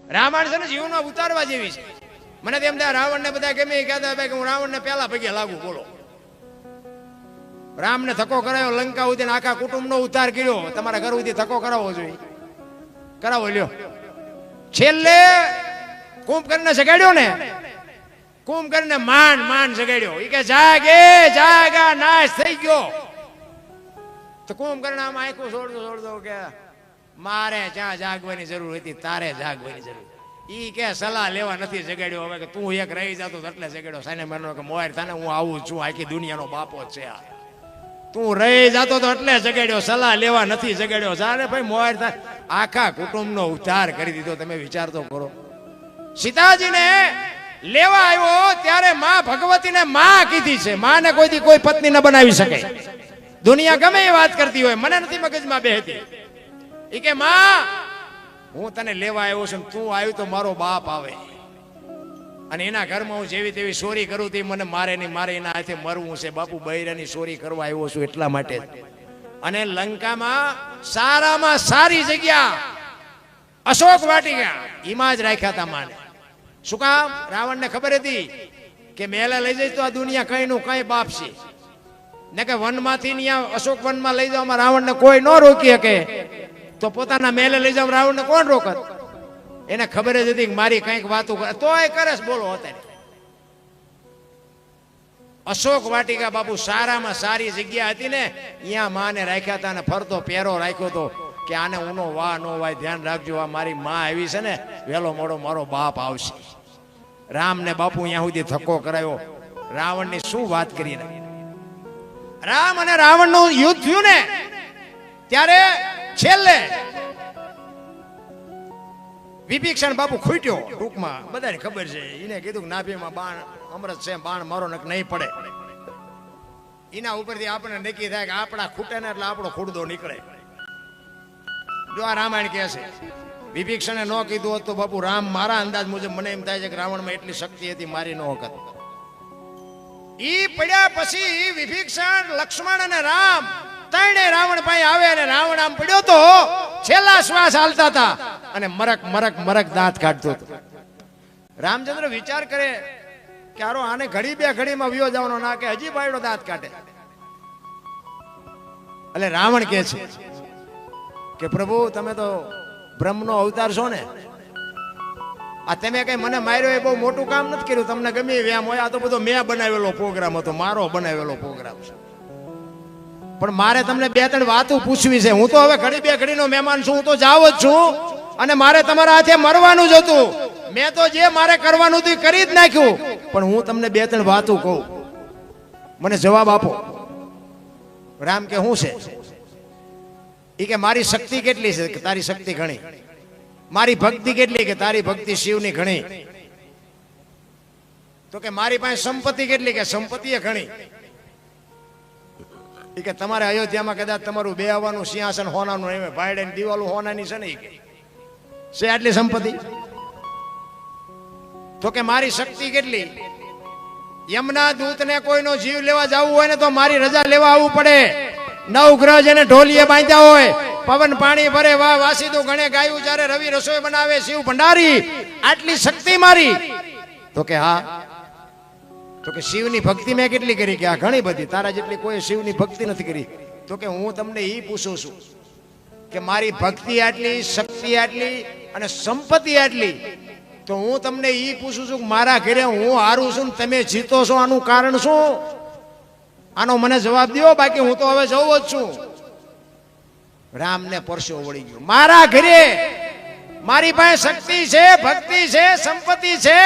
રામાયણ છે ને જીવનમાં ઉતારવા જેવી છે. મને તેમ થાય રાવણને બધા ગમે એ કહેતા ભાઈ કે હું રાવણને પહેલા પગે લાગુ. બોલો, રામને ધક્કો કરાયો, લંકા સુધી આખા કુટુંબનો ઉદ્ધાર કર્યો. તમારા ઘર સુધી ધક્કો કરાવવો જોઈએ, કરાવો લ્યો. છેલ્લે કુંભકર્ણને જગાડ્યો ને, કુંભકર્ણને માંડ જગાડ્યો. એ કે જાગે જાગા નાશ થઈ ગયો. તો કુંભકર્ણ આમ આંખું છોડતો કે મારે જ્યાં જાગવાની જરૂર હતી તારે જાગવાની જરૂર. ઈ કે સલાહ લેવા નથી જગાડ્યો. હવે કે તું એક રહી જતો એટલે જગાડ્યો. સાને માનો કે મોર થાને હું આવું છું, આખી દુનિયાનો બાપો છે આ. તું રહી જતો તો એટલે જગાડ્યો, સલાહ લેવા નથી જગાડ્યો. જાને ભાઈ મોર થાય, આખા કુટુંબનો ઉદ્ધાર કરી દીધો. તમે વિચાર તો કરો. સીતાજીને લેવા આવ્યો ત્યારે માં ભગવતીને માં કીધી છે. માને કોઈથી કોઈ પત્ની ન બનાવી શકે. દુનિયા ગમે એ વાત કરતી હોય, મને નથી મગજમાં બેહતી. ઈ કે માં હું તને લેવા આવ્યો છું, તું આવ્યું તો મારો બાપ આવે અને એના ઘરમાં હું જેવી તેવી ચોરી કરું તે મને મારે નહીં, મારે એના હાથે મરવું છે. બાપુ બૈરાની ચોરી કરવા આવ્યો છું એટલા માટે. અને લંકામાં સારામાં સારી જગ્યા અશોક વાટિકા એમાં જ રાખ્યા હતા માને. શું કામ? રાવણને ખબર હતી કે મેલા લઈ જઈશ તો આ દુનિયા કઈ નું કઈ બાપ છે ને, કે વનમાંથી ત્યાં અશોક વનમાં લઈ જવામાં રાવણને કોઈ ન રોકી શકે. તો પોતાના મેલે લઈ જાવ રાવણને કોણ રોકત? એને ખબર જ હતી કે મારી કંઈક વાતો કરે તોય કરે. બોલો, અત્યારે અશોક વાટિકા બાપુ સારામાં સારી જગ્યા હતી ને, અહીંયા માને રાખ્યા હતા. અને ફરતો પહેરો રાખ્યો હતો કે આને ઉનો વાહ નો વાય, ધ્યાન રાખજો, આ મારી માં આવી છે ને, વેલો મોડો મારો બાપ આવશે. રામને બાપુ અહીંયા સુધી ધક્કો કરાયો. રાવણની શું વાત કરી. રામ અને રાવણનું યુદ્ધ થયું ને ત્યારે છેલ્લે વિભીષણ બાપુ ખૂટ્યો. ટૂંકમાં બધાને ખબર છે. એને કીધું કે નાભીમાં બાણ અમૃત છે, બાણ મારો ને નહીં પડે. એના ઉપરથી આપણે નક્કી થાય કે આપણા ખૂટે ને એટલે આપણો ખૂટદો નીકળે. જો આ રામાયણ કહે છે. વિભીષણે ન કીધું હોત તો બાપુ રામ, મારા અંદાજ મુજબ મને એમ થાય છે કે રાવણમાં એટલી શક્તિ હતી, મારી ન વખત. ઈ પડ્યા પછી વિભીષણ, લક્ષ્મણ અને રામ ત્રણે રાવણ પાસે આવે અને રાવણ આમ પડ્યો તો છેલ્લા શ્વાસ હાલતા હતા અને મરક દાંત કાઢતો હતો. રામચંદ્ર વિચાર કરે કે આરો આને ઘડી બે ઘડીમાં વિયો જવાનો ના, કે હજી બાયડો દાંત કાઢે. એટલે રાવણ કહે છે કે પ્રભુ તમે તો બ્રહ્મનો અવતાર છો ને, આ તમે કઈ મને માર્યો એ બહુ મોટું કામ નથી કર્યું. તમને ગમે વ્યામ હોય, આ તો બધો મેં બનાવેલો પ્રોગ્રામ હતો, મારો બનાવેલો પ્રોગ્રામ છે. પણ મારે તમને બે ત્રણ વાતો પૂછવી છે. હું તો હવે ઘડી બે ઘડીનો મહેમાન છું, હું તો જાવ જ છું અને મારે તમારા હાથે મરવાનું જ હતું. મેં તો જે મારે કરવાનું હતું કરી જ નાખ્યું. પણ હું તમને બે ત્રણ વાતો કહું, મને જવાબ આપો. રામ કે શું છે? એ કે મારી શક્તિ કેટલી છે? કે તારી શક્તિ ઘણી. મારી ભક્તિ કેટલી? કે તારી ભક્તિ શિવની ઘણી. તો કે મારી પાસે સંપત્તિ કેટલી? કે સંપત્તિ ઘણી. એ કે તમારે અયોધ્યામાં કદાચ તમારું બે આવવાનું સિંહાસન હોનાનું નહીં, ભાઈડે દિવાલો હોનાની છે ને, એ કે છે આટલી સંપત્તિ. તો કે મારી શક્તિ કેટલી? યમના દૂતને કોઈનો જીવ લેવા જવું હોય ને તો મારી રજા લેવા આવવું પડે. 9 ગ્રહ જેને ઢોલીએ બાંધ્યા હોય, પવન પાણી ભરે, વાહ વાસીદું ગણે ગાયું, જ્યારે રવિ રસોઈ બનાવે, શિવ ભંડારી, આટલી શક્તિ મારી. તો કે હા. તો કે શિવની ભક્તિ મેં કેટલી કરી? કે આ ઘણી બધી. તારા જેટલી કોઈ શિવની ભક્તિ નથી કરી. તો કે હું તમને એ પૂછું છું કે મારી ભક્તિ આટલી, શક્તિ આટલી અને સંપત્તિ આટલી, તો હું તમને એ પૂછું છું કે મારા ઘરે હું હારું છું ને તમે જીતો છો, આનું કારણ શું? આનો મને જવાબ દો, બાકી હું તો હવે જવું જ છું. રામને પરસો વળી ગયો. મારા ઘરે મારી પાસે શક્તિ છે, ભક્તિ છે, સંપત્તિ છે,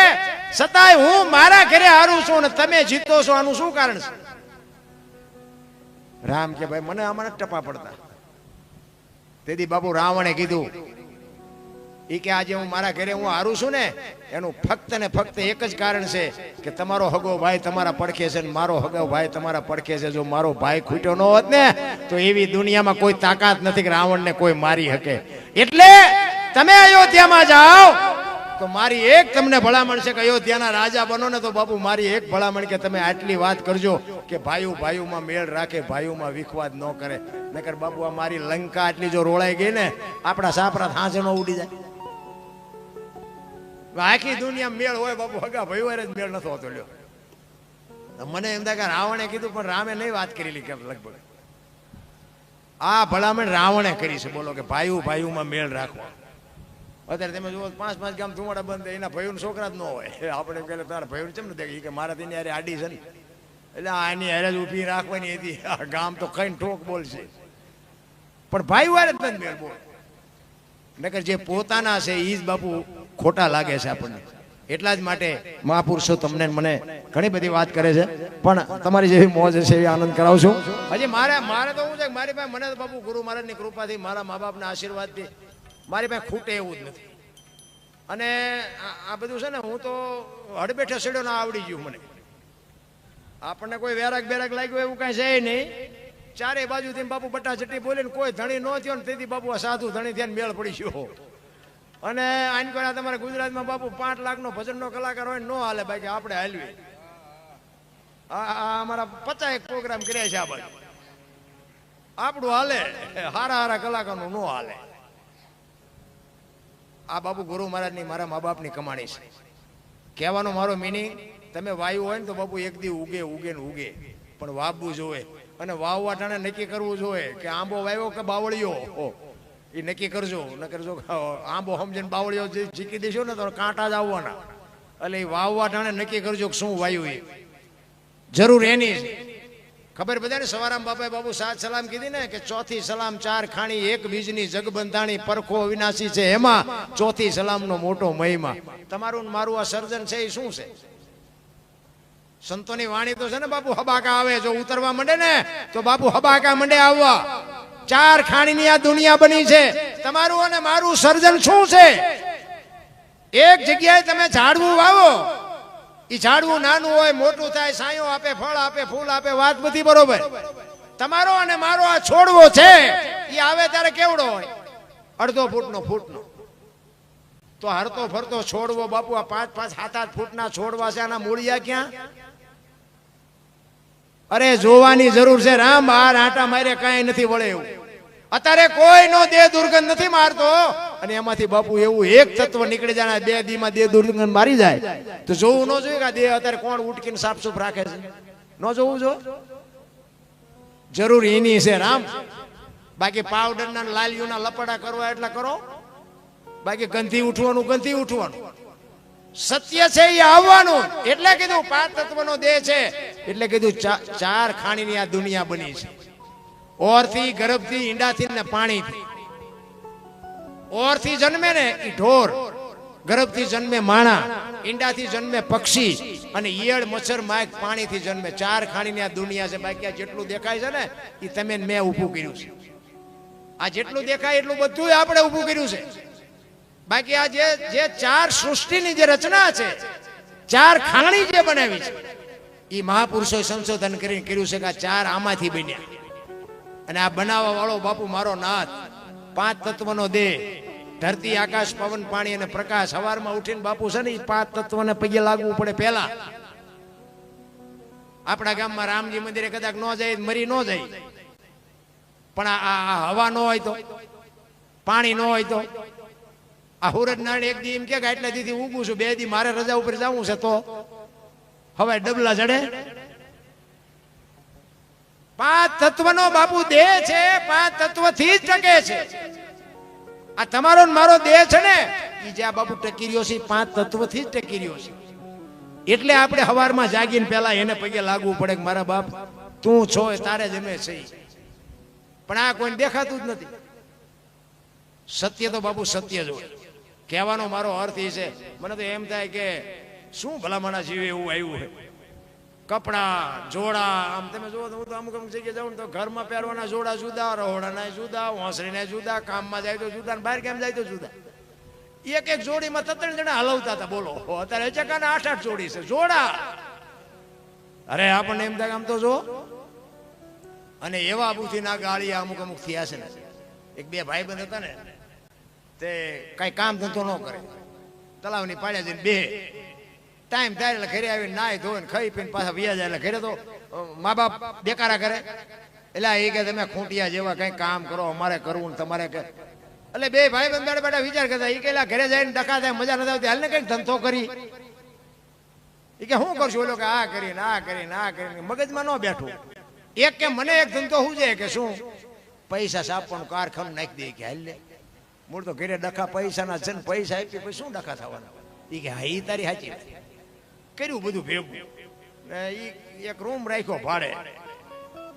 છતાંય હું મારા ઘરે હારું છું ને તમે જીતો છો, આનું શું કારણ છે? રામ કે ભાઈ મને આમાં ટપા પડતા. તેથી બાપુ રાવણે કીધું એ કે આજે હું મારા ઘરે હું હારું છું ને એનું ફક્ત ને ફક્ત એક જ કારણ છે કે તમારો હગો ભાઈ તમારા પડખે છે ને મારો હગો ભાઈ તમારા પડખે છે. જો મારો ભાઈ ખૂટ્યો ન હોત ને તો એવી દુનિયામાં કોઈ તાકાત નથી કે રાવણને કોઈ મારી શકે. એટલે તમે અયોધ્યામાં જાઓ તો મારી એક તમને ભલામણ છે કે અયોધ્યાના રાજા બનો ને તો બાપુ મારી એક ભલામણ કે તમે આટલી વાત કરજો કે ભાઈઓ ભાઈઓમાં મેળ રાખે, ભાઈઓમાં વિખવાદ ન કરે. નકર બાપુ આ મારી લંકા આટલી જો રોળાઈ ગઈ ને આપણા સાપરા હાંસનો ઉડી જાય. આખી દુનિયા મેળ હોય બાપુ, હગા ભાઈ જ મેળ નતો હોતો લ્યો. મને એમ થાય કે રાવણે કીધું પણ રામે નહીં વાત કરેલી કે લગભગ આ ભલામણ રાવણે કરી છે. બોલો કે ભાઈઓ ભાઈઓમાં મેળ રાખવા. અત્યારે તમે જુઓ 5 ગામ ધુમાડા બંધ, એના ભાઈઓના છોકરા જ ન હોય. આપણે કહે તારા ભાઈઓ કેમ ન દેખી કે મારા તેની યારે આડી છે ને, એટલે આની યારે જ ઊભી રાખવાની હતી. આ ગામ તો કઈ ઠોક બોલશે પણ ભાઈ વાળે જ બંધ મેળ બોલ. નકર જે પોતાના છે એ જ બાપુ ખોટા લાગે છે આપણને. એટલા જ માટે મહાપુરુષો તમને મને ઘણી બધી વાત કરે છે, પણ તમારી જેવી મોજ છે એવી આનંદ કરાવશું. હજી મારે તો શું છે, મારી પાસે મને તો બાપુ ગુરુ મહારાજની કૃપાથી, મારા મા બાપના આશીર્વાદથી મારી પાસે ખૂટે એવું જ નથી. અને આ બધું છે ને, હું તો હડબેઠે સેડો ના આવડી ગયું મને. આપણને કોઈ વેરાગ બેરાગ લાગ્યો એવું કાંઈ છે નહીં. ચારે બાજુથી બાપુ બટા ચટ્ટી બોલે ને કોઈ ધણી ન થયો ને તેથી બાપુ આ સાધુ ધણી થયા મેળ પડી ગયો. અને આઈને કોઈ તમારા ગુજરાતમાં બાપુ 5 લાખનો ભજનનો કલાકાર હોય ને ન હાલે, બાકી આપણે હાલવી. અમારા 50 પ્રોગ્રામ કર્યા છે આ બાજુ, આપણું હાલે. હારા હારા કલાકારનું ન હાલે. આ બાપુ ગુરુ મહારાજની, મારા મા બાપની કમાણી છે. કહેવાનો મારો મિનિંગ, તમે વાયુ હોય ને તો બાપુ એક દી ઉગે ઉગે ને ઉગે, પણ વાવવું જોવે. અને વાવવા ટાણે નક્કી કરવું જોઈએ કે આંબો વાવ્યો કે બાવળિયો, એ નક્કી કરજો. ન કરજો આંબો સમજીને બાવળિયો જીકી દેશો ને તો કાંટા જ આવવાના. એટલે એ વાવવા ટાણે નક્કી કરજો કે શું વાયુ એ જરૂર એની છે. ખબર બધાને સવારામ બાપાએ બાપુ 7 સલામ કીધી ને કે ચોથી સલામ 4 ખાણી એક બીજની જગબંધાણી પરખો અવિનાશી છે, એમાં ચોથી સલામનો મોટો મહિમા. તમારું મારું આ સર્જન છે એ શું છે? સંતોની વાણી તો છે ને બાપુ, હબાકા આવે જો ઉતરવા માંડે ને તો બાપુ હબાકા માંડે આવવા. 4 ખાણીની આ દુનિયા બની છે. તમારું અને મારું સર્જન શું છે? એક જગ્યાએ તમે ઝાડવું વાવો, એ ઝાડવું નાનું હોય મોટું થાય, સાયો આપે, ફળ આપે, ફૂલ આપે, વાત બધી બરોબર. તમારો અને મારો આ છોડવો છે એ આવે ત્યારે કેવડો હોય? 1.5 ફૂટનો. તો હરતો ફરતો છોડવો બાપુ આ 5-5, 7-8 ફૂટના છોડવા છે, આના મૂળિયા ક્યાં? અરે જોવાની જરૂર છે રામ. બાર આટા મારે કાંઈ નથી વળે એવું. અત્યારે કોઈનો દેહ દુર્ગંધ નથી મારતો, અને એમાંથી બાપુ એવું એક તત્વ નીકળી જાય 2 દીમાં દેહ દુર્ગંધ મારી જાય તો જોવું ન જોઈએ કે દેહ અત્યારે કોણ ઉટકીને સાફસૂફ રાખે છે? ન જોવું જો જરૂર એની છે રામ. બાકી પાવડરના લાલિયુના લપડા કરવા એટલા કરો, બાકી ગંધી ઉઠવાનું. સત્ય છે એ આવવાનું. એટલે કીધું 5 તત્વનો દેહ છે, એટલે કીધું 4 ખાણીની આ દુનિયા બની છે. ઓરથી, ગર્ભથી, ઈંડાથી ને પાણીથી. ઓરથી જન્મે ને એ ઢોર, ગર્ભથી જન્મે માણા, ઈંડાથી જન્મે પક્ષી, અને ઈયળ, મચ્છર, માખ પાણીથી જન્મે. 4 ખાણીની આ દુનિયા છે. બાકી આ જેટલું દેખાય છે ને એ તમે મેં ઊભું કર્યું છે. આ જેટલું દેખાય એટલું બધું આપણે ઊભું કર્યું છે. બાકી આ જે 4 સૃષ્ટિની જે રચના છે, 4 ખાણી જે બનાવી છે, એ મહાપુરુષોએ સંશોધન કરીને કર્યું છે કે આ 4 આમાંથી બન્યા. અને આ બનાવવા વાળો બાપુ મારો નાથ. 5 તત્વનો દેહ, ધરતી, આકાશ, પવન, પાણી અને પ્રકાશ. સવારમાં ઉઠીને બાપુ છે ને એ 5 તત્વને પગે લાગવું પડે. પહેલા આપણા ગામમાં રામજી મંદિરે કદાચ ન જાય, મરી ન જાય, પણ આ હવા ન હોય તો, પાણી ન હોય તો, આ હુરજ નારાયણ એક દી એમ કે એટલે દીથી ઉગું છું, 2 દી મારે રજા ઉપર જવું છે તો હવે ડબલા ચડે. 5 તત્વનો બાપુ દેહ છે, 5 તત્વથી જ ટકે છે. આ તમારો ને મારો દેહ છે ને એ જે આ બાપુ ટકી રહ્યો છે 5 તત્વથી જ ટકી રહ્યો છે. એટલે આપણે સવારમાં જાગીને પહેલા એને પગે લાગવું પડે કે મારા બાપ તું છો તારે જમે છે. પણ આ કોઈને દેખાતું જ નથી. સત્ય તો બાપુ સત્ય જ હોય. કહેવાનો મારો અર્થ એ છે, મને તો એમ થાય કે શું ભલામણા જીવે એવું આવ્યું છે. કપડા, જોડા, આમ તમે જુઓ તો હું તો અમુક જગ્યાએ જાઉં ને તો ઘરમાં પહેરવાના જોડા જુદા, રહોડાના જુદા, વાંસળીના જુદા, કામમાં જાય તો જુદા, બહાર કેમ જાય તો જુદા. એક જોડીમાં 3 જણા હલવતા હતા. બોલો અત્યારે ચકાના 8-8 જોડી છે જોડા. અરે આપણને એમ થાય આમ તો જો. અને એવા બુથી ના ગાળી અમુક થયા છે ને. 1-2 ભાઈબંધ હતા ને, તે કઈ કામ ધંધો ન કરે, તલાવની પાડ્યા જઈને બે ટાઈમ થાય એટલે ઘરે આવીને નાય ધોઈને ખાઈ પીને પાછા વ્યા જાય. એટલે ઘરે તો મા બાપ દેકારા કરે. એટલે એ કે તમે ખૂંટિયા જેવા કઈ કામ કરો, અમારે કરવું ને તમારે કે. એટલે બે ભાઈ બંધ બેઠા બેઠા વિચાર કરતા એ કેલા ઘરે જઈને ડખા થાય મજા નથી આવતી, હાલ ને કઈક ધંધો કરી. એ કે શું કરશું? ઓલો કે આ કરીને મગજમાં ન બેઠું. એક કે મને એક ધંધો શું છે કે શું પૈસા સાપવાનું કારખાનું નાખી દે કે હાલ લે. મૂળ તો ઘરે ડખા પૈસાના છે ને, પૈસા આપી પછી શું ડખા થવાના? એ કે હા એ તારી સાચી કર્યું બધું ભેગું. એક રૂમ રાખ્યો ભાડે.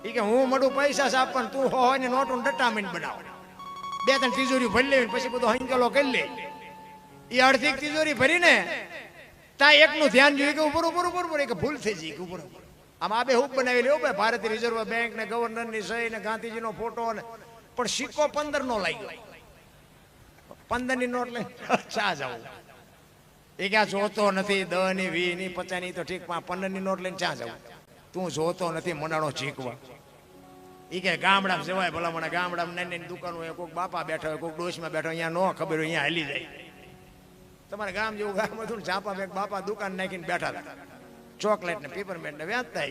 એ કે હું મળું પૈસા સાપવાનું, તું હોય ને નોટું ડટામીન બનાવ. 2-3 તિજોરી ભરી લેવી પછી બધો હંકેલો કરી લે. એ અડધી તિજોરી ભરીને તા એકનું ધ્યાન જોયું કે ઉપર કે ભૂલ થઈ જઈ કે ઉપર. આમ આ બે હુક બનાવી લેવું ભાઈ, ભારતીય રિઝર્વ બેંક ને ગવર્નરની સહી ને ગાંધીજીનો ફોટો ને, પણ સિક્કો 15 નો લાગ્યો. 15 ની નોટ લઈને ચા જવું. એ કે આ જોતો નથી 10 ની 20 ની 50 ની તો ઠીક, 15 ની નોટ લઈને ચા જવું. તું જોતો નથી મનાણો ચીકવા. એ કે ગામડામાં જવાય ભલા મને, ગામડામાં નાની નાની દુકાનો હોય, કોઈક બાપા બેઠા હોય, કોઈક ડોશમાં બેઠા હોય, અહીંયા ન ખબર હોય અહીંયા હાલી જાય. તમારે ગામ જેવું ગામ હતું ને, ચાપા બેગ બાપા દુકાન નાખીને બેઠા હતા, ચોકલેટ ને પીપરમેન્ટ ને વેચતા.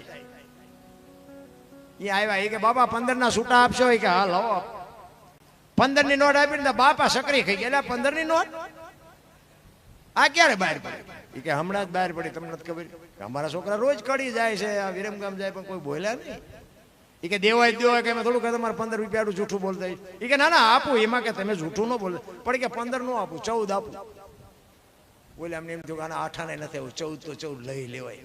એ આવ્યા. એ કે બાપા 15 ના છૂટા આપશો? એ કે હા લાવો. 15 ની નોટ આપીને બાપા સકરી ખાઈ ગયા. 15 ની નોટ આ ક્યારે બહાર પડી? એ કે હમણાં જ બહાર પડી, તમને નથી ખબર? અમારા છોકરા રોજ કડી જાય છે, આ વિરમગામ જાય પણ કોઈ બોલ્યા નહીં. એ કે દેવાય કે થોડું કે તમારે 15 રૂપિયા જૂઠું બોલતા. એ કે ના આપું. એમાં કે તમે જૂઠું ન બોલો, પણ કે 15 નો આપું, 14 આપું. બોલે અમને એમ થયું કે આના 8 નથી આવું, 14 તો 14 લઈ લેવાય.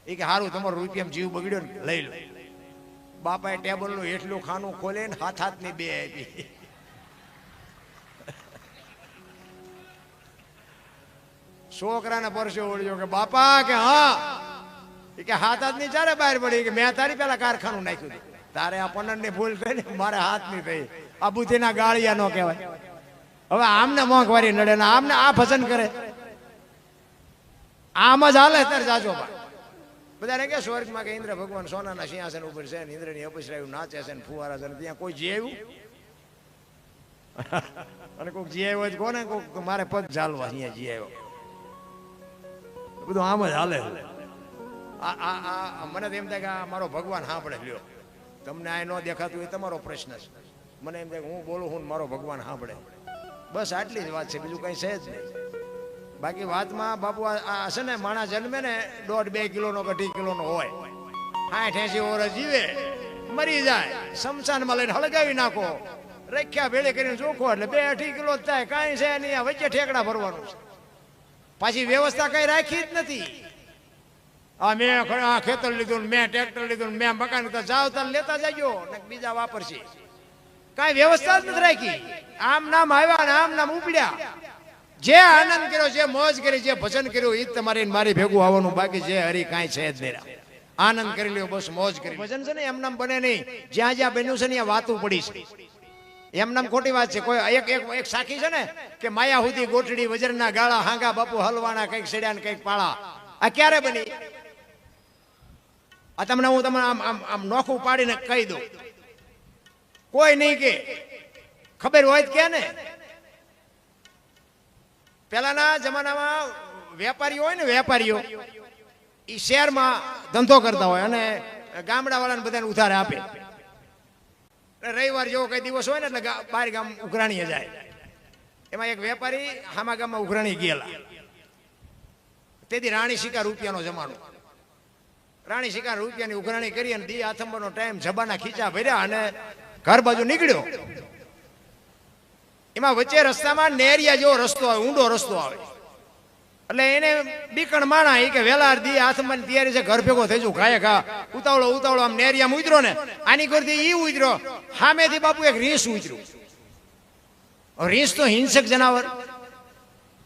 એ કે સારું તમારો રૂપિયા જીવ બગડ્યો ને લઈ લો. બાપાએ ટેબલ નું એટલું ખાનું ખોલે ને હાથની 2 આપી. છોકરાને પરસે ઓળ્યો કે બાપા કે હા. એ કે હાથની ચારે બહાર પડી કે મેં તારી પેલા કારખાનું નાખ્યું હતું. તારે આ 15 ની ભૂલ થઈ ને મારે હાથની થઈ. આ બુદ્ધિના ગાળિયા નો કહેવાય. હવે આમને મોંઘવારી નડે ને આમને આ ભજન કરે. આમ જ હાલે ત્યારે જાજો બધાને કે સ્વર્ગમાં કે ઇન્દ્ર ભગવાન સોનાના સિંહાસન ઉપર છે ને ઇન્દ્રની અપસરાયું નાચે છે ને ફુવારા છે ને ત્યાં કોઈ જીવ્યું અને કોઈક જીવ્યો હોય કોને કોઈક મારે પગ ચાલવા અહીંયા જીવ્યો. બધું આમ જ હાલે. મને તો એમ થાય કે મારો ભગવાન સાંભળે લ્યો. તમને આ ન દેખાતું હોય તમારો પ્રશ્ન છે. મને એમ થાય કે હું બોલું હું મારો ભગવાન સાંભળે. બસ આટલી જ વાત છે, બીજું કઈ છે જ નહીં. બાકી વાતમાં બાપુ આ છે ને માણસ જન્મે ને 1.5-2 કિલોનો કે 2 કિલોનો હોય, 60-80 વર્ષ જીવે, મરી જાય, શમશાનમાં લઈને હળગાવી નાખો, રખ્યા ભેળે કરીને ચોખ્ખો એટલે 2-2.5 કિલો જ થાય. કાંઈ છે નહીં, વચ્ચે ઠેકડા ભરવાનું છે. પાછી વ્યવસ્થા કઈ રાખી જ નથી. આ મેં ખેતર લીધું ને મેં ટ્રેક્ટર લીધું ને મેં મકાન જાવ તાર લેતા જજો ને બીજા વાપરશે. કઈ વ્યવસ્થા જ નથી રાખી. આમ નામ આવ્યા ને આમ નામ ઉપડ્યા. જે આનંદ કર્યો, જે મોજ કરી, જે ભજન કર્યું એ જ તમારે મારી ભેગું આવવાનું. બાકી જે હરી કાંઈ છે જ નહીં. આનંદ કરી લ્યો, બસ મોજ કરી. ભજન છે ને એમ નામ બને નહીં. જ્યાં જ્યાં બન્યું છે ને ત્યાં વાતું પડી છે. એમ નામ ખોટી વાત છે. કોઈ એક સાખી છે ને કે માયા સુધી ગોઠડી વજરના ગાળા, હાંગા બાપુ હલવાના, કઈક સેડ્યા ને કઈક પાળા. આ ક્યારે બની? આ તમને હું તમને આમ નોખું પાડીને કહી દઉં. કોઈ નહીં કે ખબર હોય જ કે ને. પેલાના જમાનામાં વેપારીઓ હોય ને, વેપારીઓ એ શહેરમાં ધંધો કરતા હોય અને ગામડા વાળાને બધાને ઉધાર આપે. રવિવાર જેવો કઈ દિવસ હોય ને એટલે બહાર ગામ ઉઘરાણીએ જાય. એમાં એક વેપારી હામા ગામમાં ઉઘરાણી ગયેલા. તેથી રાણી શિકાર રૂપિયાનો જમાનો. રાણી શિકાર રૂપિયાની ઉઘરાણી કરી અને દી આથંબરનો ટાઈમ, જબાના ખીચા ભર્યા અને ઘર બાજુ નીકળ્યો. એમાં વચ્ચે રસ્તામાં નેરિયા જેવો રસ્તો આવે, ઊંડો રસ્તો આવે. એટલે એને બીકણ માણા એ કે વેલા દી આથંબરની તૈયારી છે, ઘર ભેગો થઈ જવું, ખાય ખા ઉતાવળો આમ નેરિયામાં ઉતરો ને આની કરતી ઈ ઉતરો. સામેથી બાપુ એક રીંસ ઉતર્યું. રીંસ તો હિંસક જનાવર,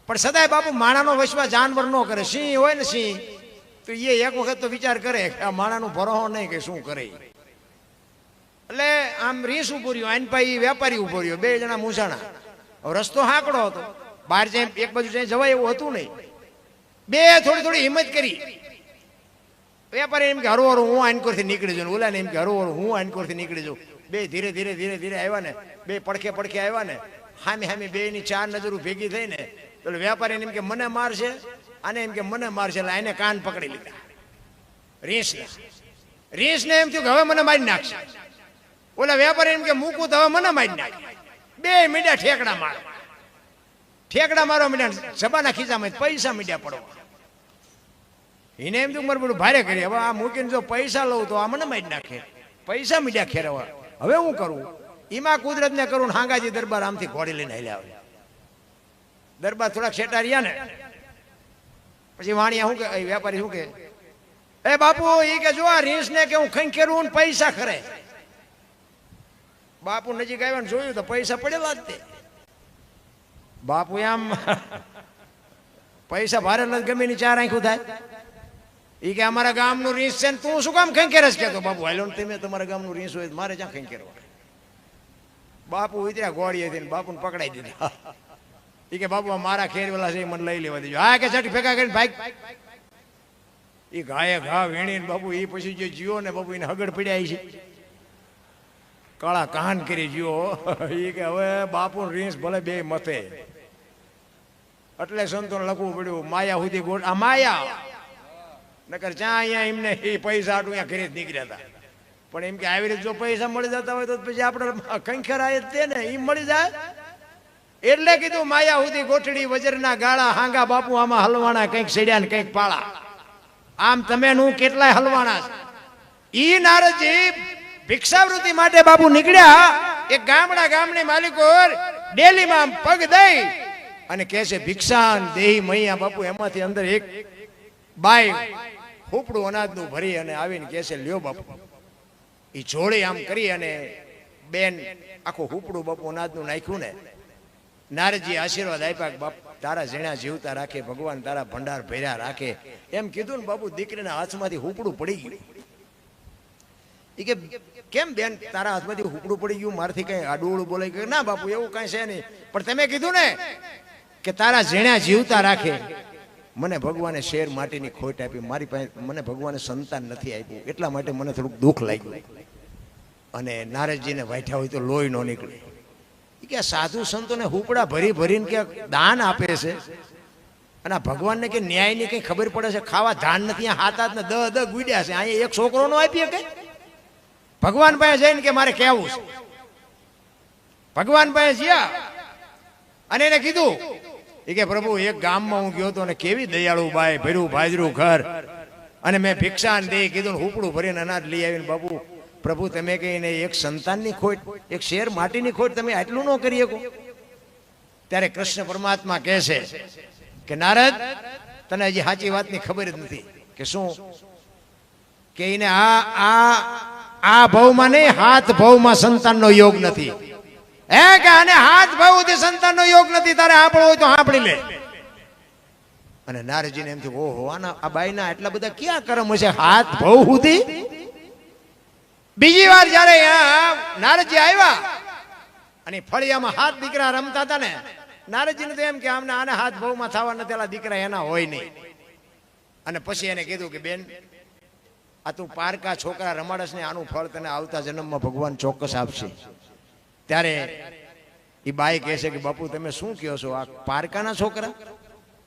પણ સદાય બાપુ માણાનો વશમાં જાનવર ન કરે. સિંહ હોય ને સિંહ તો એ એક વખત તો વિચાર કરે કે આ માણાનું ભરોહો નહીં કે શું કરે. એટલે આમ રીસ ઉભો રહ્યો, આની પાસે વેપારી ઉભો રહ્યો, 2 જણા મૂંઝાણા. રસ્તો હાંકડો હતો, બહાર જઈ એક બાજુ જઈ જવાય એવું હતું નહીં. 2 થોડી હિંમત કરી. વેપારી એમ કે હરોહરો હું આનકોરથી નીકળી જાઉં, ઓલા ને એમ કે હરોહરો હું આનકોરથી નીકળી જાઉં. 2 ધીરે ધીરે આવ્યા ને, 2 પડખે આવ્યા ને, હામી 2ની 4 નજરો ભેગી થઈ ને એટલે વેપારી એમ કે મને મારશે, આને એમ કે મને મારશે. એટલે એને કાન પકડી લીધા રીંસને એમ થયું કે હવે મને મારી નાખશે. ઓલા વેપારી એમ કે મૂકું તો હવે મને મારી નાખે. બે મીડિયા ઠેકડા મારો મીડિયા સભાના ખીચામાં પૈસા મીડિયા પડવા. એને એમ તો મારું બધું ભારે કરી. હવે આ મૂકીને જો પૈસા લઉં તો આ મને મારી નાખે. પૈસા મીડિયા ખેરવા. હવે હું કરું? એમાં કુદરત ને કરું. હાંગાજી દરબાર આમથી ઘોડી લઈને હાલ્યા આવે. દરબાર થોડાક શેટા રહ્યા ને પછી વાણિયા શું કે વેપારી શું કે, એ બાપુ એ કે જો આ રીંસ ને કે હું ખંખેરું ને પૈસા ખરે. બાપુ નજીક આવ્યા ને જોયું તો પૈસા પડેલા જ તે. બાપુ આમ પૈસા ભારે નથી, ગમે ની ચાર આંખું થાય. એ કે અમારા ગામનું રીંસ છે ને તું શું કામ ખંખેરસ કેતો? બાપુ હાલો ને તમે તમારા ગામનું રીંસ હોય મારે ક્યાં ખંખેરવા? બાપુ ઉતર્યા ઘોડી હતી ને બાપુને પકડાઈ દીધા. એ કે બાપુ મારા ખેરવેલા છે મને લઈ લેવા દેજો. હા કે ચટ ભેગા કરીને ભાઈ. એ ઘાએ ઘા વીણીને બાપુ એ પછી જે જીવો ને બાપુ એને હગડ પડ્યા છે, કાળા કાન કરી જીવો. એ કે હવે બાપુ રીંસ ભલે બે મથે. એટલે સંતોને લખવું પડ્યું માયા સુધી ગોળ. આ માયા નકર ચા અહીંયા એમને એ પૈસા આટલું અહીંયા ઘરે જ નીકળ્યા હતા. પણ એમ કે આવી રીતે જો પૈસા મળી જતા હોય તો પછી આપણે કંખેરા જ તે ને એ મળી જાય. એટલે કીધું માયા સુધી ગોઠડી વજરના ગાળા હાંગા બાપુ આમાં હલવાણા કંઈક સેડ્યા ને કંઈક પાળા. આમ તમે નું કેટલાય હલવાણા છે. ઈ નારદજી ભિક્ષાવૃત્તિ માટે બાપુ નીકળ્યા. એક ગામની માલિકો ડેલીમાં પગ દઈ અને કહે છે ભિક્ષાન દેહી મૈયા. બાપુ એમાંથી અંદર એક બાઈ હુપડું અનાજનું ભરી અને આવીને કહે છે લ્યો બાપુ. એ જોડે આમ કરી અને બેન આખું હુપડું બાપુ અનાજનું નાખ્યું ને નારદજી આશીર્વાદ આપ્યા બાપ તારા જેણા જીવતા રાખે, ભગવાન તારા ભંડાર ભર્યા રાખે એમ કીધું ને બાપુ દીકરીના હાથમાંથી હુપડું પડી ગયું. એ કે કેમ બેન તારા હાથમાંથી હુપડું પડી ગયું? મારથી કઈ આડું બોલાય કે ના બાપુ એવું કઈ છે નહીં, પણ તમે કીધું ને કે તારા જેણા જીવતા રાખે. મને ભગવાને શેર માટીની ખોટ આપી, મારી પાસે મને ભગવાને સંતાન નથી આપ્યું, એટલા માટે મને થોડુંક દુઃખ લાગ્યું. અને નારદજીને વાઠ્યા હોય તો લોહી ન નીકળે. કે સાધુ સંતોને હુપડા ભરી ભરીને કે દાન આપે છે અને ભગવાનને કે ન્યાયની કઈ ખબર પડે છે? ખાવા ધાન નથી, હાથ હાથ ને દ ગુડ્યા છે. અહીંયા એક છોકરો નો આપીએ કે ભગવાન પાસે જઈને કે મારે કેવું છે? ભગવાન પાસે જ્યાં અને એને કીધું એ કે પ્રભુ એક ગામમાં હું ગયો હતો અને કેવી દયાળુ બાઈ, ભર્યું ભાજરું ઘર, અને મેં ભિક્ષાન દે કીધું હુપડું ભરીને અનાજ લઈ આવીને બાપુ પ્રભુ તમે કહીને એક સંતાનની ખોટ, એક શેર માટીની ખોટ તમે આટલું ન કરી શકો? ત્યારે કૃષ્ણ પરમાત્મા કહે છે કે નારદ તને હજી સાચી વાતની ખબર જ નથી. કે શું? કે એને આ ભાવમાં નહીં, હાથ ભાવમાં સંતાનનો યોગ નથી. હે કે આને હાથ ભાવથી સંતાનનો યોગ નથી, તારે સાંભળવું હોય તો સાંભળી લે. અને નારદજીને એમ થયું ઓહો આના આ બાઈના આટલા બધા ક્યાં કર્મ હશે હાથ ભાવ સુધી? બીજી વાર જયારે નારદજી આવ્યા અને ફળિયામાં હાથ દીકરા રમતા હતા ને, નારદજીને તો એમ કે આમને આને હાથ ભાવમાં થવા નથી, દીકરા એના હોય નહીં. અને પછી એને કીધું કે બેન આ તું પારકા છોકરા રમાડસ ને, આનું ફળ તને આવતા જન્મમાં ભગવાન ચોક્કસ આપશે. ત્યારે એ બાઈ કહે છે કે બાપુ તમે શું કહો છો? આ પારકાના છોકરા?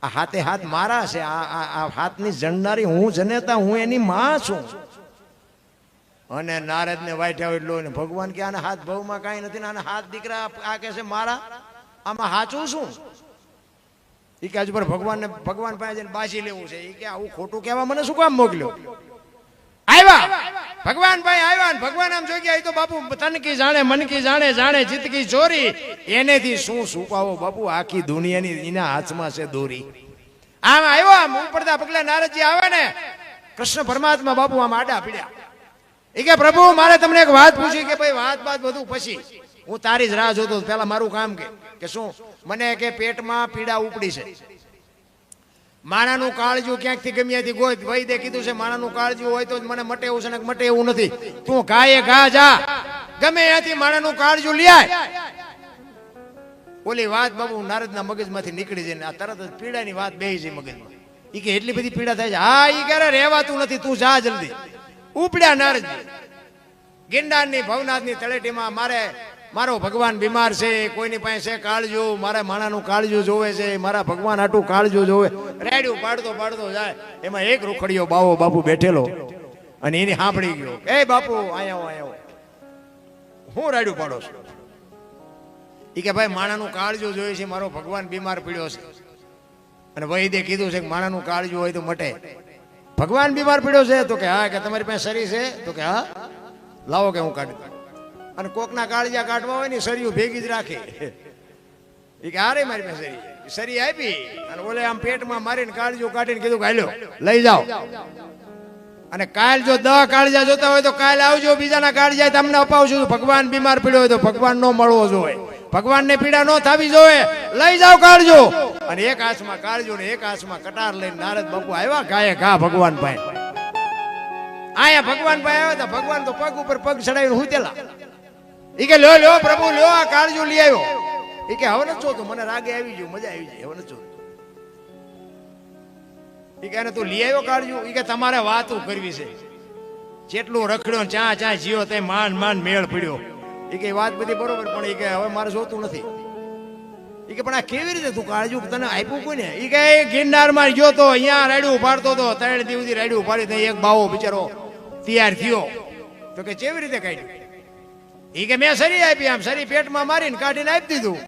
આ હાથે હાથ મારા છે, આ હાથની જણનારી હું જનેતા, હું એની માં છું. અને નારદ ને વાઈઠા એટલો ને ભગવાન કે આના હાથ ભાવમાં કઈ નથી ને આના હાથ દીકરા આ કે છે મારા, આમાં હાચું શું? એ કે હજુ પર ભગવાન પાસે જઈને બાજી લેવું છે. એ કે આવું ખોટું કહેવા મને શું કામ મોકલ્યો? આવ્યા ભગવાન ભાઈ આવ્યા ને ભગવાન આમ જોઈ ગયા. એ તો બાપુ તનકી જાણે મનકી જાણે, જાણે જીતકી ચોરી, એનેથી શું છુપાવો બાપુ? આખી દુનિયાની એના હાથમાં છે દોરી. આમ આવ્યો આમ ઉપડતા પગલા નારદજી આવે ને કૃષ્ણ પરમાત્મા બાપુ આમ આડા પીડ્યા. એ કે પ્રભુ મારે તમને એક વાત પૂછી. કે ભાઈ વાત બધું પછી, હું તારી જ રાહ જોતો. પેલા મારું કામ કે શું? મને કે પેટમાં પીડા ઉપડી છે, માણાનું કાળજું ક્યાંકથી ગમ્યાથી ગોત ભાઈ દે કીધું છે માણાનું કાળજું હોય તો મને મટે એવું છે ને મટે એવું નથી. તું ગાયે ઘા જા, ગમે ત્યાંથી માણાનું કાળજું લઈ આય. ઓલી વાત બાબુ નારદના મગજમાંથી નીકળી જાય ને આ તરત જ પીડાની વાત બેહી જાય મગજમાં. ઈ કે એટલી બધી પીડા થાય છે? હા ઈ કે રહેવાતું નથી, તું જા જલ્દી. ઉપડ્યા નારદજી ગિરનારની ભવનાથની તળેટીમાં. મારો ભગવાન બીમાર છે, કોઈની પાસે છે કાળજું, મારે માણાનું કાળજું જોવે છે, મારા ભગવાન આટું કાળજું જોવે. રેડિયું પાડતો જાય. એમાં એક રૂખડીયો બાવો બાપુ બેઠેલો અને એની સાંભળી ગયો. એ બાપુ આયા હું રાડ્યું પાડો છું? એ કે ભાઈ માણાનું કાળજું જોયું છે, મારો ભગવાન બીમાર પડ્યો છે. અને વૈદ્ય કીધું છે કે માણાનું કાળજું હોય તો મટે. ભગવાન બીમાર પડ્યો છે તો કે હા, કે તમારી પાસે સરી છે તો કે હા લાવો કે હું કાઢી. અને કોકના કાળજા કાઢવા હોય ને સરિયું ભેગી જ રાખે. એ કે હારે મારી પાસે સરી આપી અને ઓલે આમ પેટમાં મારીને કાળજું કાઢીને કીધું કે હાલ્યો લઈ જાઓ. અને કાલ જો 10 કાળજા જોતા હોય તો કાલ આવજો, બીજાના કાળજા તમને અપાવશું. ભગવાન બીમાર પડ્યો હોય તો ભગવાન નો મળવો જોઈએ, ભગવાનને પીડા નો થવી જોઈએ. લઈ જાઓ કાળજો. અને એક હાથમાં કાળજો ને એક હાથમાં કટાર લઈને નારદ બાપુ આવ્યા ગાયે ઘા ભગવાન ભાઈ. આયા ભગવાન ભાઈ આવ્યા હતા. ભગવાન તો પગ ઉપર પગ ચડાવીને હુતેલા. ઈ કે લ્યો લ્યો પ્રભુ લ્યો આ કાળજો લઈ આવ્યો. ઈ કે હવે નથી જોતું, મને રાગે આવી ગયું, મજા આવી જાય, હવે નથી જોતું. ઈ કે તું લઈ આવ્યો કાળજો? ઈ કે તમારે વાતો કરવી છે. જેટલું રખડ્યો ચા ચા જીવો તે માન માન મેળ પડ્યો. ઈ કે વાત બધી બરોબર, પણ ઈ કે હવે મારે જોતું નથી. ઈ કે પણ આ કેવી રીતે તું કાળજુ તને આપ્યું કોઈ ને? ઈ કે ગિરનાર માં ગયો તો અહીંયા રાડ્યું ઉપાડતો હતો, 3 દિવસ સુધી રાડ્યું ઉપાડી તો એક બાવો બિચારો તૈયાર થયો. તો કે કેવી રીતે કાઢ્યું? ઈ કે મેં સરી આપી, આમ સરી પેટમાં મારીને કાઢીને આપી દીધું.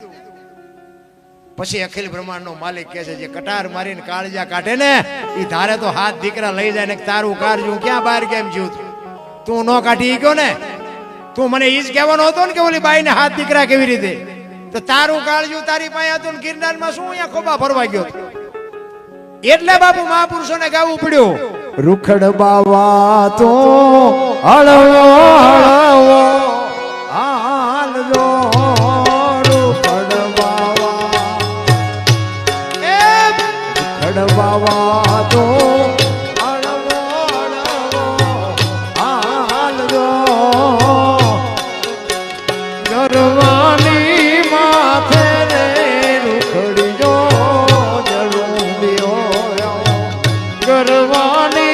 પછી અખિલ બ્રહ્માંડ નો માલિક કહે છે જે કટાર મારીને કાળજા કાઢે ને એ ધારે તો હાથ દીકરા લઈ જાય ને તારું કાળજું ક્યાં બહાર કેમ જીવ તું નો કાઢી ગયો ને? તું મને ઈ જ કહેવાનો હતો ને કે ઓલી બાઈ ને હાથ દીકરા કેવી રીતે? તો તારું કાળજું તારી પાસે હતું ને ગિરનારમાં શું અહીંયા ખોબા ફરવા ગયો? એટલે બાપુ મહાપુરુષોને ગાવું પડ્યું, રૂખડ બાવા તો હળવો હળવો હાલજો. બાવા તો હળવો હળવો હાલજો. ગરવાની માથે રે રૂખડીજો જરૂરિયો. ગરવાની